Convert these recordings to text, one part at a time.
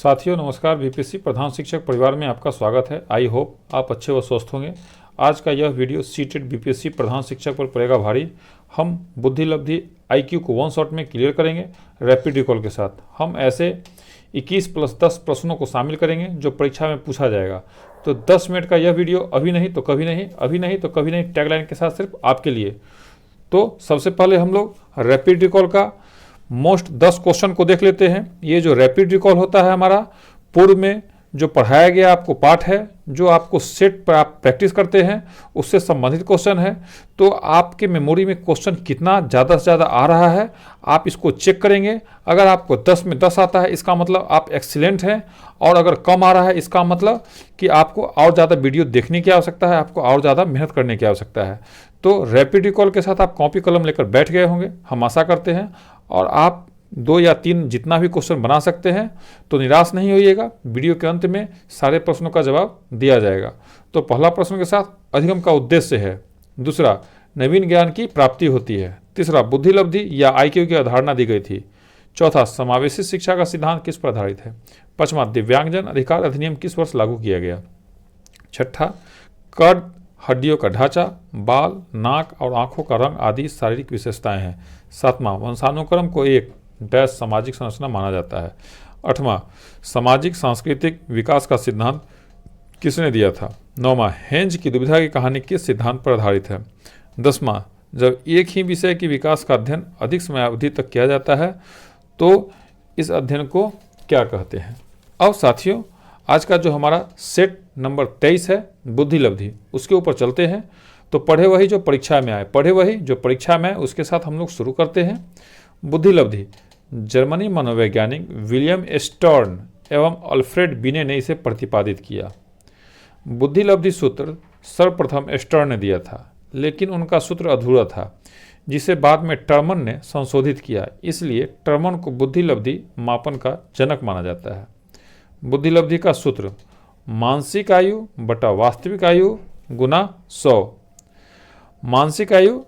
साथियों नमस्कार। बीपीएससी प्रधान शिक्षक परिवार में आपका स्वागत है। आई होप आप अच्छे व स्वस्थ होंगे। आज का यह वीडियो सीटेट बीपीएससी प्रधान शिक्षक पर पड़ेगा भारी। हम बुद्धि लब्धि आईक्यू को वन शॉट में क्लियर करेंगे रैपिड रिकॉल के साथ। हम ऐसे 21+10 प्रश्नों को शामिल करेंगे जो परीक्षा में पूछा जाएगा। तो 10 मिनट का यह वीडियो अभी नहीं तो कभी नहीं, अभी नहीं तो कभी नहीं टैगलाइन के साथ सिर्फ आपके लिए। तो सबसे पहले हम लोग रैपिड रिकॉल का मोस्ट 10 क्वेश्चन को देख लेते हैं। ये जो रैपिड रिकॉल होता है हमारा पूर्व में जो पढ़ाया गया आपको पाठ है, जो आपको सेट पर आप प्रैक्टिस करते हैं उससे संबंधित क्वेश्चन है। तो आपके मेमोरी में क्वेश्चन कितना ज़्यादा से ज़्यादा आ रहा है आप इसको चेक करेंगे। अगर आपको 10 में 10 आता है इसका मतलब आप एक्सीलेंट हैं, और अगर कम आ रहा है इसका मतलब कि आपको और ज़्यादा वीडियो देखने की आवश्यकता है, आपको और ज़्यादा मेहनत करने की आवश्यकता है। तो रैपिड रिकॉल के साथ आप कॉपी कलम लेकर बैठ गए होंगे, हम आशा करते हैं, और आप 2 या 3 जितना भी क्वेश्चन बना सकते हैं। तो निराश नहीं होइएगा, वीडियो के अंत में सारे प्रश्नों का जवाब दिया जाएगा। तो पहला प्रश्न के साथ अधिगम का उद्देश्य है। दूसरा, नवीन ज्ञान की प्राप्ति होती है। तीसरा, बुद्धि लब्धि या आईक्यू की अवधारणा दी गई थी। चौथा, समावेशी शिक्षा का सिद्धांत किस पर आधारित है। पांचवा, दिव्यांगजन अधिकार अधिनियम किस वर्ष लागू किया गया। छठा, कद, हड्डियों का ढांचा, बाल, नाक और आंखों का रंग आदि शारीरिक विशेषताएं हैं। सातवां, वंशानुक्रम को एक डैश सामाजिक संरचना माना जाता है। आठवां, सामाजिक सांस्कृतिक विकास का सिद्धांत किसने दिया था। नौवां, हेंज की दुविधा की कहानी किस सिद्धांत पर आधारित है। 10वां, जब एक ही विषय की विकास का अध्ययन अधिक समयावधि तक किया जाता है तो इस अध्ययन को क्या कहते हैं। अब साथियों, आज का जो हमारा सेट नंबर 23 है बुद्धि लब्धि, उसके ऊपर चलते हैं। तो पढ़े वही जो परीक्षा में आए, पढ़े वही जो परीक्षा में आए, उसके साथ हम लोग शुरू करते हैं। बुद्धि लब्धि, जर्मनी मनोवैज्ञानिक विलियम स्टर्न एवं अल्फ्रेड बिने ने इसे प्रतिपादित किया। बुद्धि लब्धि सूत्र सर्वप्रथम स्टर्न ने दिया था, लेकिन उनका सूत्र अधूरा था, जिसे बाद में टर्मन ने संशोधित किया। इसलिए टर्मन को बुद्धि लब्धि मापन का जनक माना जाता है। बुद्धि लब्धि का सूत्र मानसिक आयु बटा वास्तविक आयु गुना 100। मानसिक आयु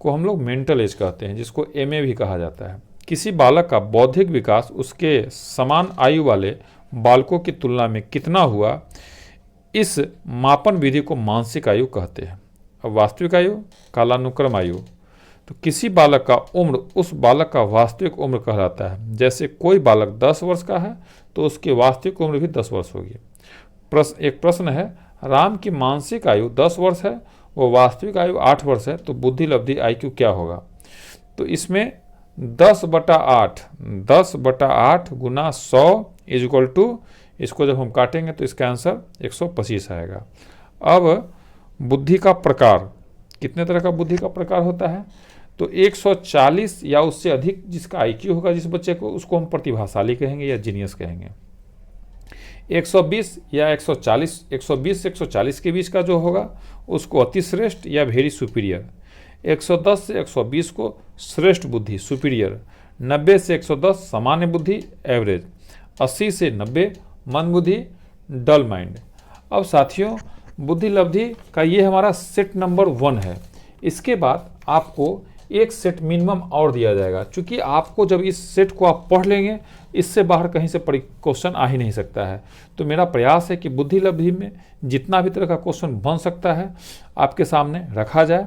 को हम लोग मेंटल एज कहते हैं, जिसको एमए भी कहा जाता है। किसी बालक का बौद्धिक विकास उसके समान आयु वाले बालकों की तुलना में कितना हुआ, इस मापन विधि को मानसिक आयु कहते हैं। अब वास्तविक आयु कालानुक्रम आयु, तो किसी बालक का उम्र उस बालक का वास्तविक उम्र कहलाता है। जैसे कोई बालक 10 वर्ष का है तो उसकी वास्तविक उम्र भी 10 वर्ष होगी। एक प्रश्न है, राम की मानसिक आयु 10 वर्ष है, वो वास्तविक आयु 8 वर्ष है, तो बुद्धि लब्धि आईक्यू क्या होगा। तो इसमें 10/8 गुना 100 इज इक्वल टू, इसको जब हम काटेंगे तो इसका आंसर 125 आएगा। अब बुद्धि का प्रकार, कितने तरह का बुद्धि का प्रकार होता है। तो 140 या उससे अधिक जिसका आईक्यू होगा जिस बच्चे को, उसको हम प्रतिभाशाली कहेंगे या जीनियस कहेंगे। 120 या 140, 120 से 140 के बीच का जो होगा उसको अतिश्रेष्ठ या वेरी सुपीरियर। 110 से 120 को श्रेष्ठ बुद्धि सुपीरियर। 90 से 110 सामान्य बुद्धि एवरेज। 80 से 90 मंद बुद्धि डल माइंड। अब साथियों, बुद्धि लब्धि का ये हमारा सेट नंबर 1 है। इसके बाद आपको एक सेट मिनिमम और दिया जाएगा, क्योंकि आपको जब इस सेट को आप पढ़ लेंगे इससे बाहर कहीं से क्वेश्चन आ ही नहीं सकता है। तो मेरा प्रयास है कि बुद्धि लब्धि में जितना भी तरह का क्वेश्चन बन सकता है आपके सामने रखा जाए।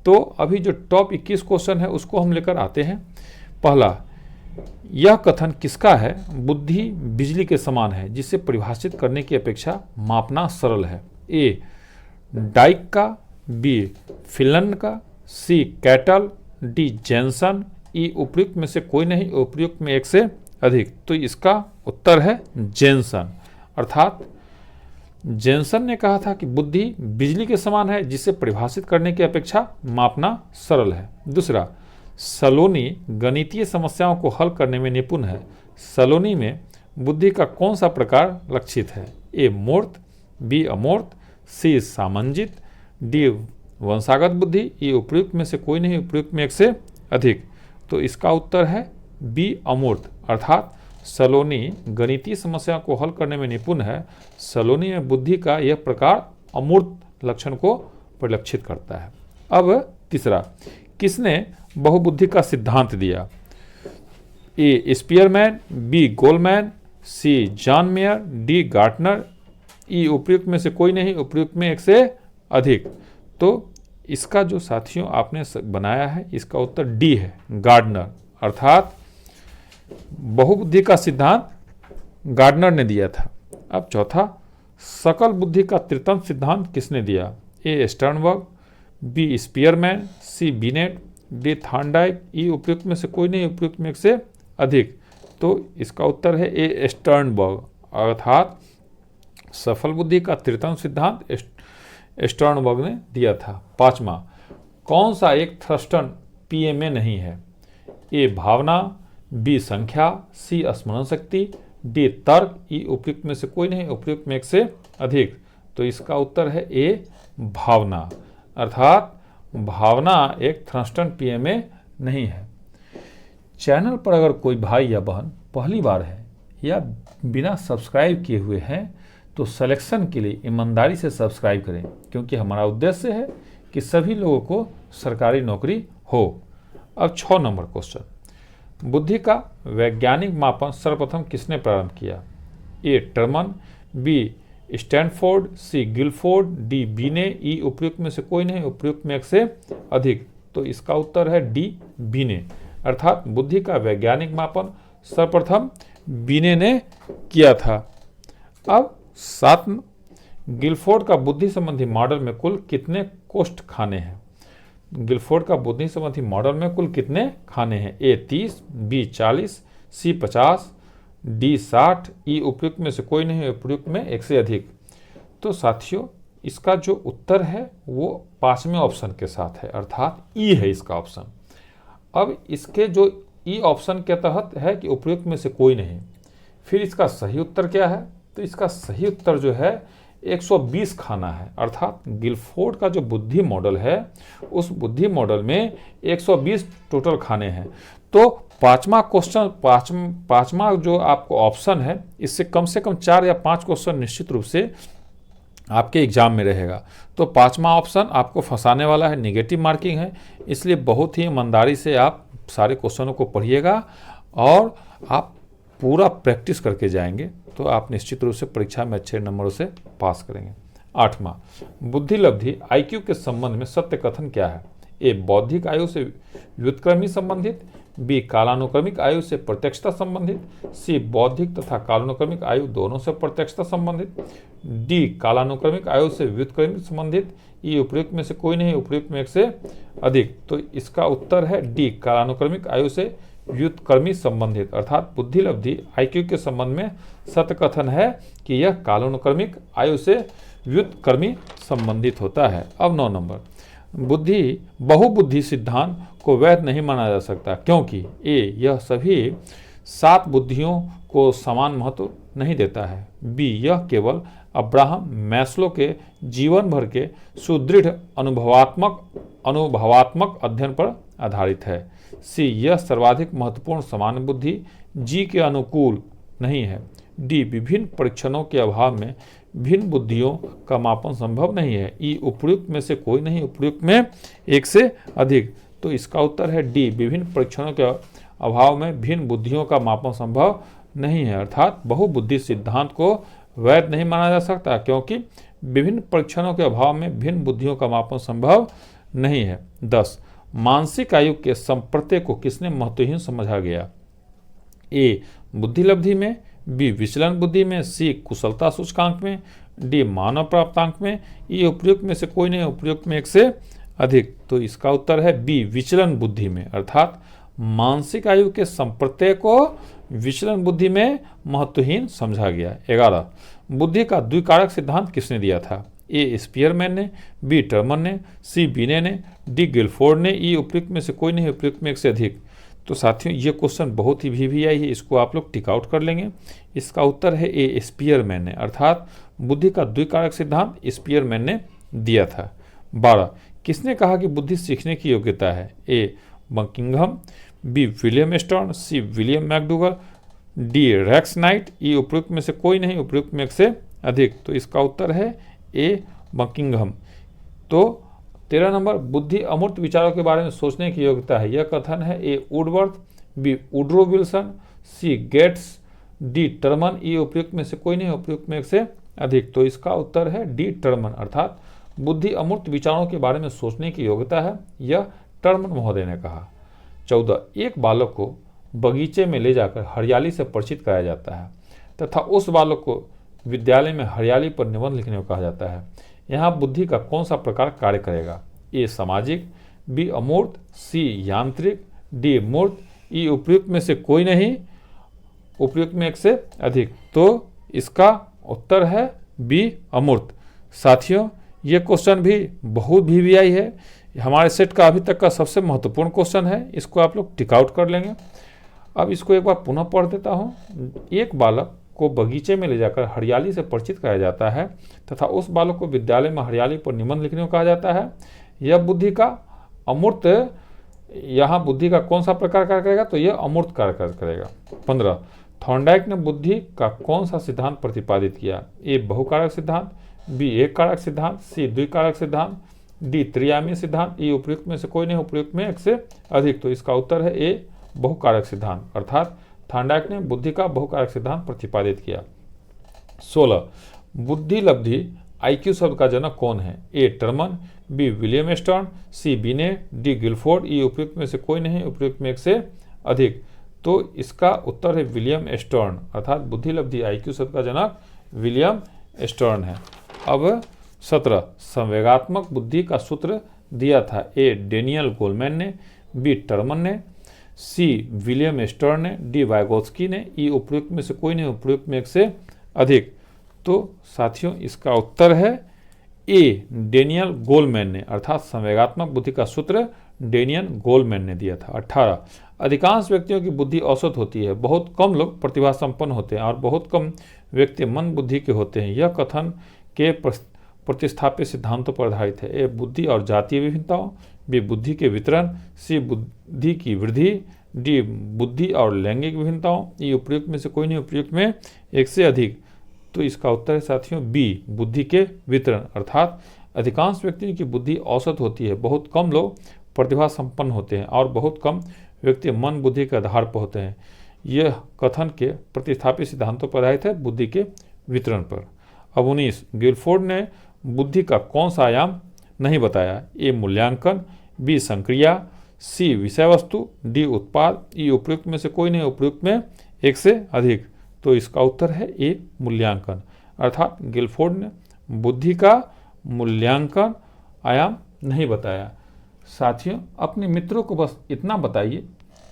तो अभी जो टॉप 21 क्वेश्चन है उसको हम लेकर आते हैं। पहला, यह कथन किसका है बुद्धि बिजली के समान है, जिसे परिभाषित करने की अपेक्षा मापना सरल है। ए डाइक का, बी फिलन का, सी कैटल, डी जेनसन, ई उपयुक्त में से कोई नहीं, उपयुक्त में एक से अधिक। तो इसका उत्तर है जेनसन। अर्थात जेनसन ने कहा था कि बुद्धि बिजली के समान है, जिसे परिभाषित करने की अपेक्षा मापना सरल है। दूसरा, सलोनी गणितीय समस्याओं को हल करने में निपुण है। सलोनी में बुद्धि का कौन सा प्रकार लक्षित है। ए मूर्त, बी अमूर्त, सी सामंजित, डी वंशागत बुद्धि, ये उपयुक्त में से कोई नहीं, उपयुक्त में एक से अधिक। तो इसका उत्तर है बी अमूर्त। अर्थात सलोनी गणितीय समस्या को हल करने में निपुण है। सलोनी में बुद्धि का यह प्रकार अमूर्त लक्षण को परिलक्षित करता है। अब तीसरा, किसने बहुबुद्धि का सिद्धांत दिया। ए स्पीयरमैन, बी गोलमैन, सी जॉन मेयर, डी गार्टनर, ई उपयुक्त में से कोई नहीं, उपयुक्त में एक से अधिक। तो इसका जो साथियों आपने बनाया है इसका उत्तर डी है, गार्डनर, अर्थात बहुबुद्धि का सिद्धांत गार्डनर ने दिया था। अब चौथा, सकल बुद्धि का तृतीय सिद्धांत किसने दिया? ए स्टर्नबर्ग, बी स्पीयरमैन, सी बिनेट, डी थॉर्नडाइक, ई उपयुक्त में से कोई नहीं, उपयुक्त में एक से अधिक। तो इसका उत्तर है ए स्टर्नबर्ग, अर्थात सफल बुद्धि का तृतीय सिद्धांत स्टर्नबर्ग ने दिया था। पांचवा, कौन सा एक थ्रस्टन पीएमए नहीं है? ए भावना, बी संख्या, सी स्मरण शक्ति, डी तर्क, ई उपयुक्त में से कोई नहीं, उपयुक्त में एक से अधिक। तो इसका उत्तर है ए भावना, अर्थात भावना एक थ्रस्टन पीएमए नहीं है। चैनल पर अगर कोई भाई या बहन पहली बार है या बिना सब्सक्राइब किए हुए हैं तो सिलेक्शन के लिए ईमानदारी से सब्सक्राइब करें, क्योंकि हमारा उद्देश्य है कि सभी लोगों को सरकारी नौकरी हो। अब 6 नंबर क्वेश्चन, बुद्धि का वैज्ञानिक मापन सर्वप्रथम किसने प्रारंभ किया? ए टर्मन, बी स्टैनफोर्ड, सी गिलफोर्ड, डी बीने, ई उपयुक्त में से कोई नहीं, उपयुक्त में एक से अधिक। तो इसका उत्तर है डी बीने, अर्थात बुद्धि का वैज्ञानिक मापन सर्वप्रथम बीने ने किया था। अब 7, गिलफोर्ड का बुद्धि संबंधी मॉडल में कुल कितने कोष्ठ खाने हैं? गिलफोर्ड का बुद्धि संबंधी मॉडल में कुल कितने खाने हैं? ए 30, बी 40, सी 50, डी 60, ई उपयुक्त में से कोई नहीं, उपयुक्त में एक से अधिक। तो साथियों इसका जो उत्तर है वो 5वें ऑप्शन के साथ है, अर्थात ई है इसका ऑप्शन। अब इसके जो ई ऑप्शन के तहत है कि उपयुक्त में से कोई नहीं, फिर इसका सही उत्तर क्या है? तो इसका सही उत्तर जो है 120 खाना है, अर्थात गिलफोर्ड का जो बुद्धि मॉडल है उस बुद्धि मॉडल में 120 टोटल खाने हैं। तो पांचवा क्वेश्चन, पांचवा जो आपको ऑप्शन है इससे कम से कम 4 या 5 क्वेश्चन निश्चित रूप से आपके एग्जाम में रहेगा। तो पांचवा ऑप्शन आपको फंसाने वाला है, नेगेटिव मार्किंग है, इसलिए बहुत ही ईमानदारी से आप सारे क्वेश्चनों को पढ़िएगा और आप पूरा प्रैक्टिस करके जाएंगे तो आप निश्चित रूप से परीक्षा में अच्छे नंबरों से पास करेंगे। 8वां, बुद्धि लब्धि आईक्यू के संबंध में सत्य कथन क्या है? ए बौद्धिक आयु से व्युत्क्रमी संबंधित, बी कालानुक्रमिक आयु से प्रत्यक्षता संबंधित, सी बौद्धिक तथा कालानुक्रमिक आयु दोनों से प्रत्यक्षता संबंधित, डी कालानुक्रमिक आयु से व्युत्क्रमिक संबंधित, ई उपयुक्त में से कोई नहीं, उपयुक्त में एक से अधिक। तो इसका उत्तर है डी कालानुक्रमिक आयु से व्युत्क्रमी संबंधित, अर्थात बुद्धि लब्धि आईक्यू के संबंध में सत्य कथन है कि यह कालानुक्रमिक आयु से व्युत्क्रमी संबंधित होता है। अब 9 नंबर, बुद्धि बहुबुद्धि सिद्धांत को वैध नहीं माना जा सकता क्योंकि ए यह सभी 7 बुद्धियों को समान महत्व नहीं देता है, बी यह केवल अब्राहम मैस्लो के जीवन भर के सुदृढ़ अनुभवात्मक अध्ययन पर आधारित है, सी यह सर्वाधिक महत्वपूर्ण सामान्य बुद्धि जी के अनुकूल नहीं है, डी विभिन्न परीक्षणों के अभाव में भिन्न बुद्धियों का मापन संभव नहीं है, ई उपयुक्त में से कोई नहीं, उपयुक्त में एक से अधिक। तो इसका उत्तर है डी विभिन्न परीक्षणों के अभाव में भिन्न बुद्धियों का मापन संभव नहीं है, अर्थात बहुबुद्धि सिद्धांत को वैध नहीं माना जा सकता क्योंकि विभिन्न परीक्षणों के अभाव में भिन्न बुद्धियों का मापन संभव नहीं है। 10, मानसिक आयु के संप्रत्यय को किसने महत्वहीन समझा गया? ए बुद्धि लब्धि में, बी विचलन बुद्धि में, सी कुशलता सूचकांक में, डी मानव प्राप्तांक में, ई उपयुक्त में से कोई नहीं, उपयुक्त में एक से अधिक। तो इसका उत्तर है बी विचलन बुद्धि में, अर्थात मानसिक आयु के संप्रत्यय को विचलन बुद्धि में महत्वहीन समझा गया। 11, बुद्धि का द्विकारक सिद्धांत किसने दिया था? ए स्पीयरमैन ने, बी टर्मन ने, सी बीने ने, डी गिलफोर्ड ने, ई उपयुक्त में से कोई नहीं, उपयुक्त में एक से अधिक। तो साथियों ये क्वेश्चन बहुत ही VVI है, इसको आप लोग टिक आउट कर लेंगे। इसका उत्तर है ए स्पीयरमैन ने, अर्थात बुद्धि का द्विकारक सिद्धांत स्पीयरमैन ने दिया था। 12, किसने कहा कि बुद्धि सीखने की योग्यता है? A Buckingham, B William Stern, C William McDougall, D Rex Knight, E उपयुक्त में से कोई नहीं, उपयुक्त में एक से अधिक। तो इसका उत्तर है ए बकिंघम। तो 13 नंबर, बुद्धि अमूर्त विचारों के बारे में सोचने की योग्यता है, यह कथन है ए वुडवर्थ, बी वुड्रो विल्सन, सी गेट्स, डी टर्मन, ई उपयुक्त में से कोई नहीं, उपयुक्त में एक से अधिक। तो इसका उत्तर है डी टर्मन, अर्थात बुद्धि अमूर्त विचारों के बारे में सोचने की योग्यता है, यह टर्मन महोदय ने कहा। 14, एक बालक को बगीचे में ले जाकर हरियाली से परिचित कराया जाता है तथा उस बालक को विद्यालय में हरियाली पर निबंध लिखने को कहा जाता है। यहाँ बुद्धि का कौन सा प्रकार कार्य करेगा? ए सामाजिक, बी अमूर्त, सी यांत्रिक, डी मूर्त, ई उपयुक्त में से कोई नहीं, उपयुक्त में एक से अधिक। तो इसका उत्तर है बी अमूर्त। साथियों, ये क्वेश्चन भी बहुत VVI है, हमारे सेट का अभी तक का सबसे महत्वपूर्ण क्वेश्चन है, इसको आप लोग टिक आउट कर लेंगे। अब इसको एक बार पुनः पढ़ देता हूँ। एक बालक को बगीचे में ले जाकर हरियाली से परिचित कराया जाता है तथा उस बालक को विद्यालय में हरियाली पर निबंध लिखने को कहा जाता है, यह बुद्धि का अमूर्त, यहाँ बुद्धि का कौन सा प्रकार कार्य करेगा? तो यह अमूर्त कार्य करेगा। 15, थॉर्नडाइक ने बुद्धि का कौन सा सिद्धांत प्रतिपादित किया? ए बहुकारक सिद्धांत, बी एक कारक सिद्धांत, सी द्विकारक सिद्धांत, डी त्रियामी सिद्धांत, ई उपयुक्त में से कोई नहीं, उपयुक्त में एक से अधिक। तो इसका उत्तर है ए बहुकारक सिद्धांत, अर्थात थॉर्नडाइक ने बुद्धि का बहुकारक सिद्धांत प्रतिपादित किया। 16, बुद्धि लब्धि IQ शब्द का जनक कौन है? ए टर्मन, बी विलियम स्टर्न, सी बिने, डी गिलफोर्ड, ई उपयुक्त में से कोई नहीं, उपयुक्त में एक से अधिक। तो इसका उत्तर है विलियम स्टर्न, अर्थात बुद्धि लब्धि IQ शब्द का जनक विलियम स्टर्न है। अब 17, संवेगात्मक बुद्धि का सूत्र दिया था। ए डेनियल गोलमैन ने, बी टर्मन ने, सी विलियम स्टर्न ने, डी वाइगोत्स्की ने, ई उपयुक्त में से कोई नहीं, उपयुक्त में एक से अधिक। तो साथियों, इसका उत्तर है ए डेनियल गोलमैन ने, अर्थात संवेगात्मक बुद्धि का सूत्र डेनियल गोलमैन ने दिया था। 18, अधिकांश व्यक्तियों की बुद्धि औसत होती है, बहुत कम लोग प्रतिभा संपन्न होते हैं और बहुत कम व्यक्ति मंद बुद्धि के होते हैं। यह कथन के प्रतिस्थापित सिद्धांतों पर आधारित है। ए बुद्धि और जातीय विभिन्नताओं, बी बुद्धि के वितरण, सी बुद्धि की वृद्धि, डी बुद्धि और लैंगिक विभिन्नताओं, ई उपयुक्त में से कोई नहीं, उपयुक्त में एक से अधिक। तो इसका उत्तर है साथियों बी बुद्धि के वितरण, अर्थात अधिकांश व्यक्तियों की बुद्धि औसत होती है, बहुत कम लोग प्रतिभा संपन्न होते हैं और बहुत कम व्यक्ति मन बुद्धि के आधार पर होते हैं। यह कथन के प्रतिस्थापित सिद्धांतों पर आधारित है, बुद्धि के वितरण पर। अब 19, गिलफोर्ड ने बुद्धि का कौन सा आयाम नहीं बताया? ए मूल्यांकन, बी संक्रिया, सी विषय वस्तु, डी उत्पाद, ई उपयुक्त में से कोई नहीं, उपयुक्त में एक से अधिक। तो इसका उत्तर है ए मूल्यांकन, अर्थात गिलफोर्ड ने बुद्धि का मूल्यांकन आयाम नहीं बताया। साथियों, अपने मित्रों को बस इतना बताइए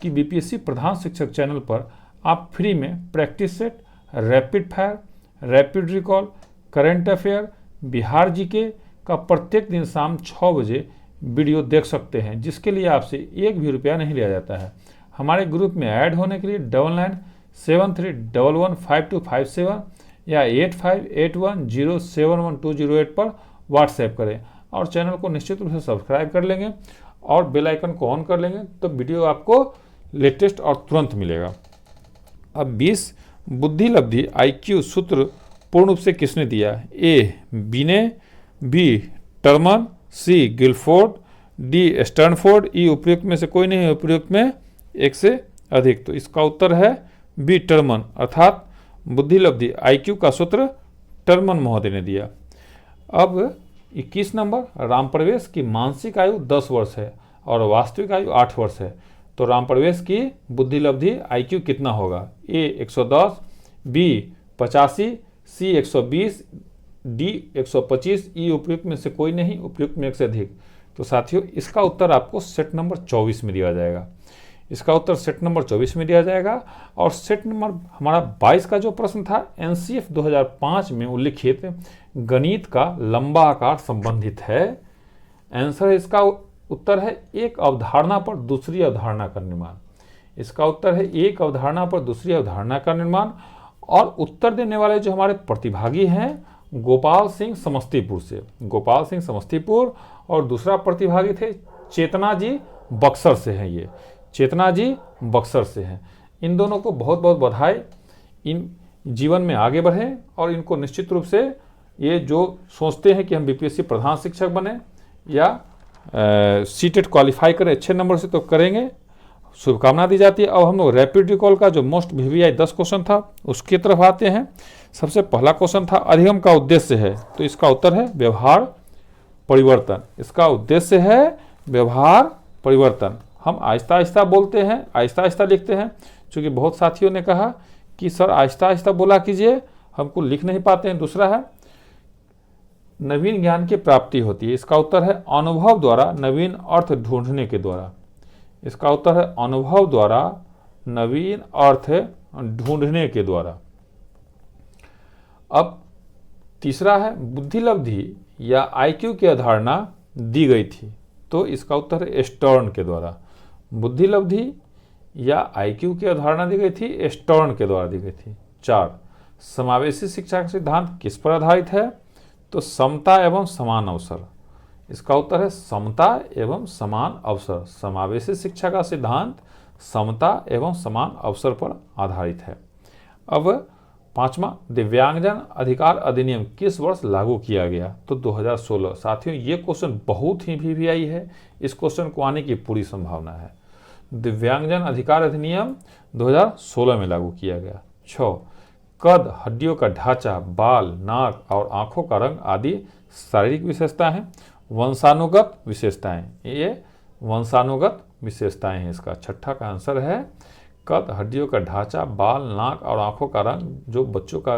कि BPSC प्रधान शिक्षक चैनल पर आप फ्री में practice set, rapid fire, rapid recall, current affair, Bihar GK का प्रत्येक दिन शाम 6 बजे वीडियो देख सकते हैं, जिसके लिए आपसे एक भी रुपया नहीं लिया जाता है। हमारे ग्रुप में ऐड होने के लिए 9973115257 या 8581071208 पर व्हाट्सएप करें और चैनल को निश्चित रूप से सब्सक्राइब कर लेंगे और बेल आइकन को ऑन कर लेंगे, तो वीडियो आपको लेटेस्ट और तुरंत मिलेगा। अब 20, बुद्धि लब्धि IQ सूत्र पूर्ण रूप से किसने दिया? ए बिने, बी टर्मन, सी गिलफोर्ड, डी स्टर्नफोर्ड, ई उपयुक्त में से कोई नहीं, उपयुक्त में एक से अधिक। तो इसका उत्तर है बी टर्मन, अर्थात बुद्धि लब्धि IQ का सूत्र टर्मन महोदय ने दिया। अब 21 नंबर, राम प्रवेश की मानसिक आयु 10 वर्ष है और वास्तविक आयु 8 वर्ष है, तो राम प्रवेश की बुद्धि लब्धि IQ कितना होगा? ए 110, बी 85, सी 120, डी 125, ई उपयुक्त में से कोई नहीं, उपयुक्त में एक से अधिक। तो साथियों, इसका उत्तर आपको सेट नंबर 24 में दिया जाएगा। इसका उत्तर सेट नंबर 24 में दिया जाएगा। और सेट नंबर हमारा 22 का जो प्रश्न था, NCF 2005 में उल्लिखित गणित का लंबा आकार संबंधित है। आंसर इसका उत्तर है एक अवधारणा पर दूसरी अवधारणा का निर्माण। इसका उत्तर है एक अवधारणा पर दूसरी अवधारणा का निर्माण। और उत्तर देने वाले जो हमारे प्रतिभागी हैं, गोपाल सिंह समस्तीपुर से, गोपाल सिंह समस्तीपुर, और दूसरा प्रतिभागी थे चेतना जी बक्सर से हैं। ये चेतना जी बक्सर से हैं। इन दोनों को बहुत बहुत बधाई। इन जीवन में आगे बढ़ें और इनको निश्चित रूप से ये जो सोचते हैं कि हम BPSC प्रधान शिक्षक बने या सीटेट क्वालिफाई करें अच्छे नंबर से, तो करेंगे। शुभकामना दी जाती है। अब हम लोग रैपिड रिकॉल का जो मोस्ट VVI 10 क्वेश्चन था उसकी तरफ आते हैं। सबसे पहला क्वेश्चन था अधिगम का उद्देश्य है, तो इसका उत्तर है व्यवहार परिवर्तन। इसका उद्देश्य है व्यवहार परिवर्तन। हम आहिस्ता आहिस्ता बोलते हैं, आहिस्ता आहिस्ता लिखते हैं, क्योंकि बहुत साथियों ने कहा कि सर आहिस्ता आहिस्ता बोला कीजिए, हमको लिख नहीं पाते हैं। दूसरा है नवीन ज्ञान की प्राप्ति होती है, इसका उत्तर है अनुभव द्वारा नवीन अर्थ ढूंढने के द्वारा। इसका उत्तर है अनुभव द्वारा नवीन अर्थ ढूंढने के द्वारा। अब तीसरा है बुद्धिलब्धि या IQ की अवधारणा दी गई थी, तो इसका उत्तर है स्टर्न के द्वारा। बुद्धिलब्धि या IQ की अवधारणा दी गई थी, स्टर्न के द्वारा दी गई थी। 4 समावेशी शिक्षा का सिद्धांत किस पर आधारित है, तो समता एवं समान अवसर। इसका उत्तर है समता एवं समान अवसर। समावेशी शिक्षा का सिद्धांत समता एवं समान अवसर पर आधारित है। अब 5वां दिव्यांगजन अधिकार अधिनियम किस वर्ष लागू किया गया, तो 2016। साथियों ये क्वेश्चन बहुत ही VVI है, इस क्वेश्चन को आने की पूरी संभावना है। दिव्यांगजन अधिकार अधिनियम 2016 में लागू किया गया। 6 कद, हड्डियों का ढांचा, बाल, नाक और आंखों का रंग आदि शारीरिक विशेषताएं हैं। वंशानुगत विशेषताएं, ये वंशानुगत विशेषताएं हैं। इसका 6ठा का आंसर है कद, हड्डियों का ढांचा, बाल, नाक और आंखों का रंग जो बच्चों का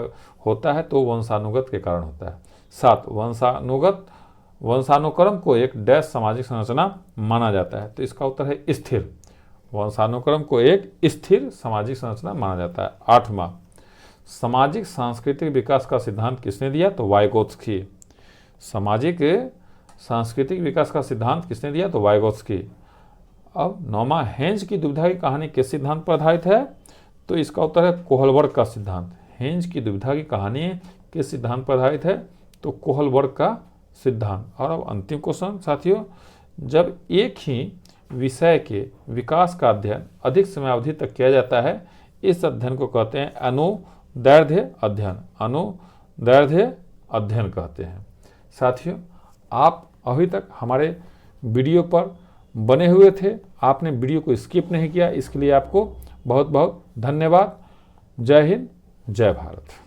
होता है तो वंशानुगत के कारण होता है। 7 वंशानुक्रम को एक डैश सामाजिक संरचना माना जाता है, तो इसका उत्तर है स्थिर। वंशानुक्रम को एक स्थिर सामाजिक संरचना माना जाता है। 8वां सामाजिक सांस्कृतिक विकास का सिद्धांत किसने दिया, तो वाइगोत्स्की। सामाजिक सांस्कृतिक विकास का सिद्धांत किसने दिया, तो वाइगोत्स्की। अब 9वां हेंज की दुविधा की कहानी किस सिद्धांत पर आधारित है, तो इसका उत्तर है कोहलबर्ग का सिद्धांत। हेंज की दुविधा की कहानी किस सिद्धांत पर आधारित है, तो कोहलबर्ग का सिद्धांत। और अब अंतिम क्वेश्चन साथियों, जब एक ही विषय के विकास का अध्ययन अधिक समयावधि तक किया जाता है, इस अध्ययन को कहते हैं अनुदैर्ध्य अध्ययन। अनुदैर्ध्य अध्ययन कहते हैं। साथियों आप अभी तक हमारे वीडियो पर बने हुए थे, आपने वीडियो को स्किप नहीं किया, इसके लिए आपको बहुत बहुत धन्यवाद। जय हिंद, जय भारत।